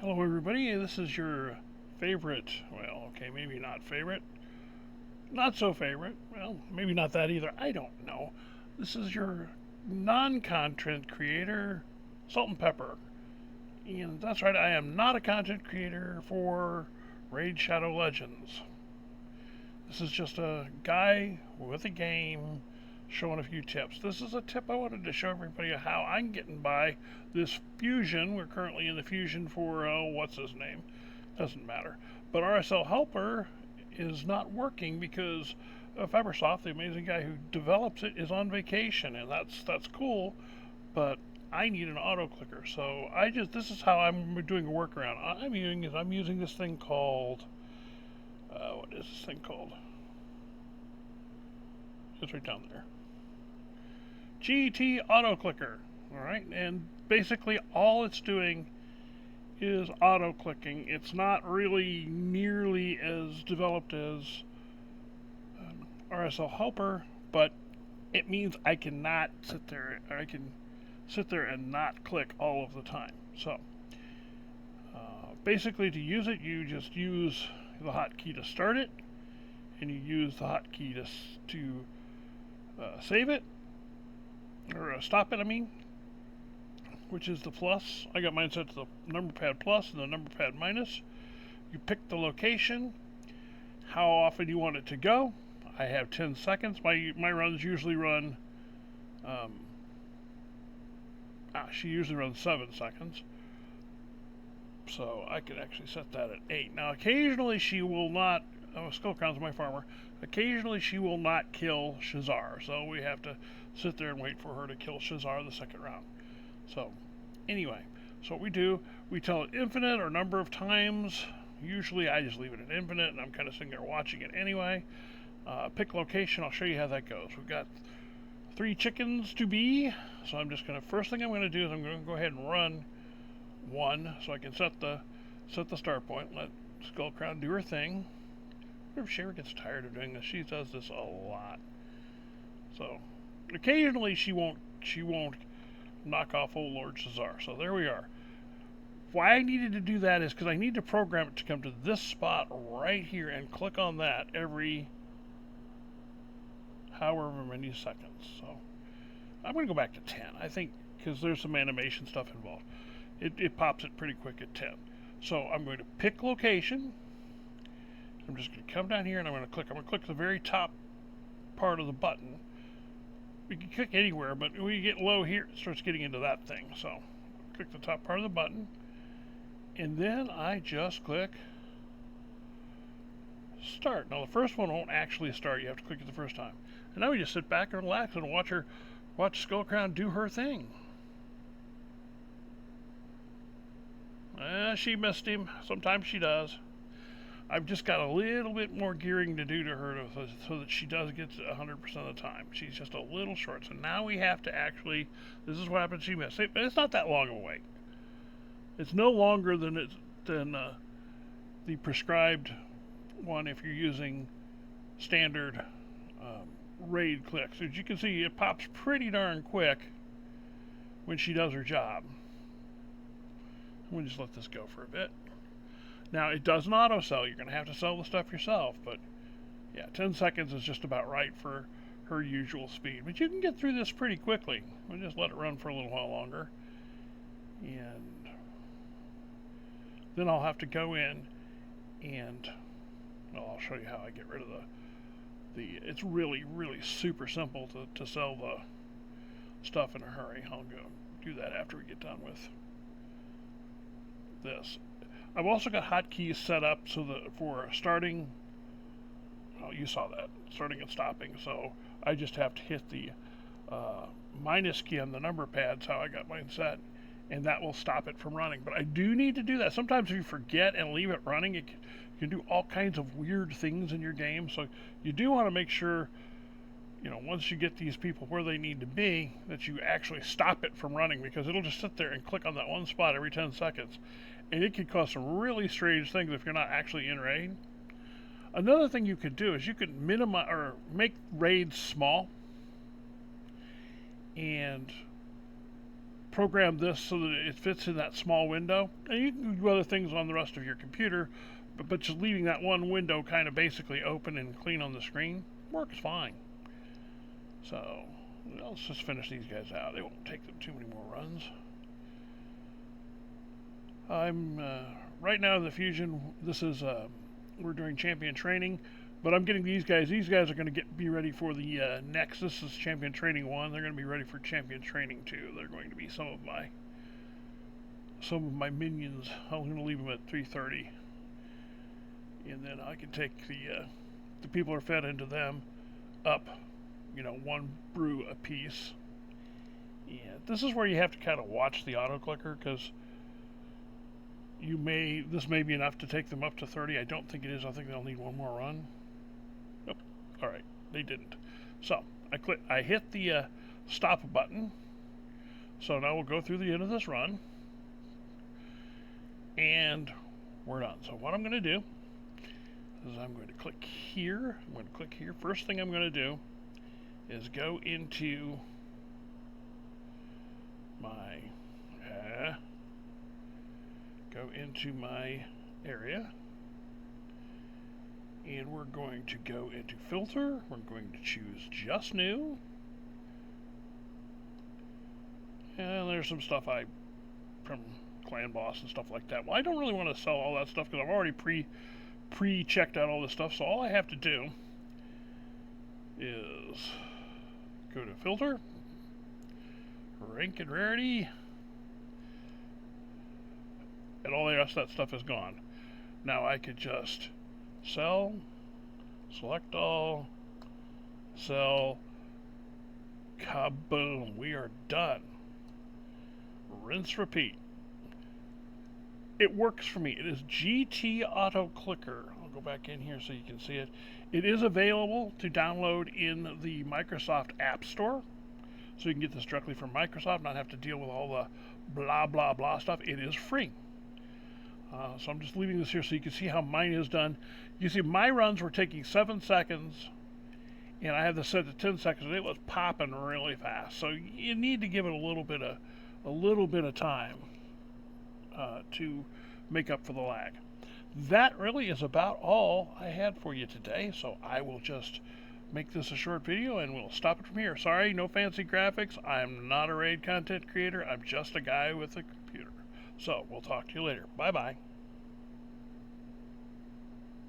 Hello, everybody. This is your favorite, well, okay, maybe not favorite, not so favorite, well, maybe not that either. I don't know. This is your non content creator, Salt and Pepper. And that's right, I am not a content creator for Raid Shadow Legends. This is just a guy with a game showing a few tips. This is a tip I wanted to show everybody how I'm getting by this fusion. We're currently in the fusion for, what's his name? Doesn't matter. But RSL Helper is not working because Fibersoft, the amazing guy who develops it, is on vacation, and that's cool. But I need an auto clicker, so this is how I'm doing a workaround. I'm using this thing called what is this thing called? It's right down there. GT auto clicker. All right, and basically all it's doing is auto clicking. It's not really nearly as developed as RSL Helper, but it means I cannot sit there. I can sit there and not click all of the time. So basically, to use it, you just use the hotkey to start it, and you use the hotkey to save it or stop it. I mean, which is the plus. I got mine set to the number pad plus and the number pad minus. You pick the location, how often you want it to go. I have 10 seconds. My runs usually run. She usually runs 7 seconds. So I could actually set that at 8. Now, occasionally she will not. Skullcrown's my farmer. Occasionally she will not kill Shazar, so we have to sit there and wait for her to kill Shazar the second round. So, anyway, so what we do, we tell it infinite or number of times. Usually I just leave it at infinite, and I'm kind of sitting there watching it anyway. Pick location, I'll show you how that goes. We've got 3 chickens to be, so first thing I'm going to do is I'm going to go ahead and run 1, so I can set the start point, let Skullcrown do her thing. I wonder if she ever gets tired of doing this. She does this a lot. So, occasionally she won't knock off old Lord Shazar. So there we are. Why I needed to do that is because I need to program it to come to this spot right here and click on that every however many seconds. So I'm going to go back to 10. I think because there's some animation stuff involved. It pops it pretty quick at 10. So I'm going to pick location. I'm just going to come down here and I'm going to click the very top part of the button. We can click anywhere, but when you get low here, it starts getting into that thing. So click the top part of the button, and then I just click start. Now the first one won't actually start. You have to click it the first time. And now we just sit back and relax and watch Skullcrown do her thing. She missed him. Sometimes she does. I've just got a little bit more gearing to do to her so that she does get to 100% of the time. She's just a little short. So now we have to actually, this is what happens, she missed. But it's not that long of a wait. It's no longer than the prescribed one if you're using standard raid clicks. As you can see, it pops pretty darn quick when she does her job. We'll just let this go for a bit. Now, it doesn't auto-sell. You're going to have to sell the stuff yourself. But, yeah, 10 seconds is just about right for her usual speed. But you can get through this pretty quickly. We'll just let it run for a little while longer. And then I'll have to go in and, well, I'll show you how I get rid of it's really, really super simple to sell the stuff in a hurry. I'll go do that after we get done with this. I've also got hotkeys set up so that for starting, well, you saw that, starting and stopping. So I just have to hit the minus key on the number pads, how I got mine set, and that will stop it from running. But I do need to do that. Sometimes if you forget and leave it running, you can do all kinds of weird things in your game. So you do want to make sure, once you get these people where they need to be, that you actually stop it from running, because it'll just sit there and click on that one spot every 10 seconds. And it could cause some really strange things if you're not actually in raid. Another thing you could do is you could minimize or make raids small and program this so that it fits in that small window. And you can do other things on the rest of your computer, but just leaving that one window kind of basically open and clean on the screen works fine. So let's just finish these guys out. They won't take them too many more runs. I'm right now in the Fusion. This is we're doing champion training, but I'm getting these guys. These guys are going to be ready for the next. This is champion training 1. They're going to be ready for champion training 2. They're going to be some of my minions. I'm going to leave them at 3:30, and then I can take the people who are fed into them up, 1 brew a piece. And this is where you have to kind of watch the auto clicker, because this may be enough to take them up to 30. I don't think it is. I think they'll need 1 more run. Nope. All right, they didn't. So I hit the stop button. So now we'll go through the end of this run, and we're done. So what I'm going to do is I'm going to click here. I'm going to click here. First thing I'm going to do is go into my area, and we're going to go into filter. We're going to choose just new, and there's some stuff from Clan Boss and stuff like that. Well, I don't really want to sell all that stuff because I've already pre-checked out all this stuff, so all I have to do is go to filter, rank and rarity, and all the rest of that stuff is gone. Now I could just sell, select all, sell, kaboom, we are done. Rinse, repeat. It works for me. It is GT Auto Clicker. I'll go back in here so you can see it. It is available to download in the Microsoft App Store, so you can get this directly from Microsoft, not have to deal with all the blah, blah, blah stuff. It is free. So I'm just leaving this here so you can see how mine is done. You see my runs were taking 7 seconds, and I had this set to 10 seconds, and it was popping really fast. So you need to give it a little bit of time to make up for the lag. That really is about all I had for you today, so I will just make this a short video and we'll stop it from here. Sorry, no fancy graphics. I'm not a raid content creator. I'm just a guy with a computer. So we'll talk to you later. Bye-bye.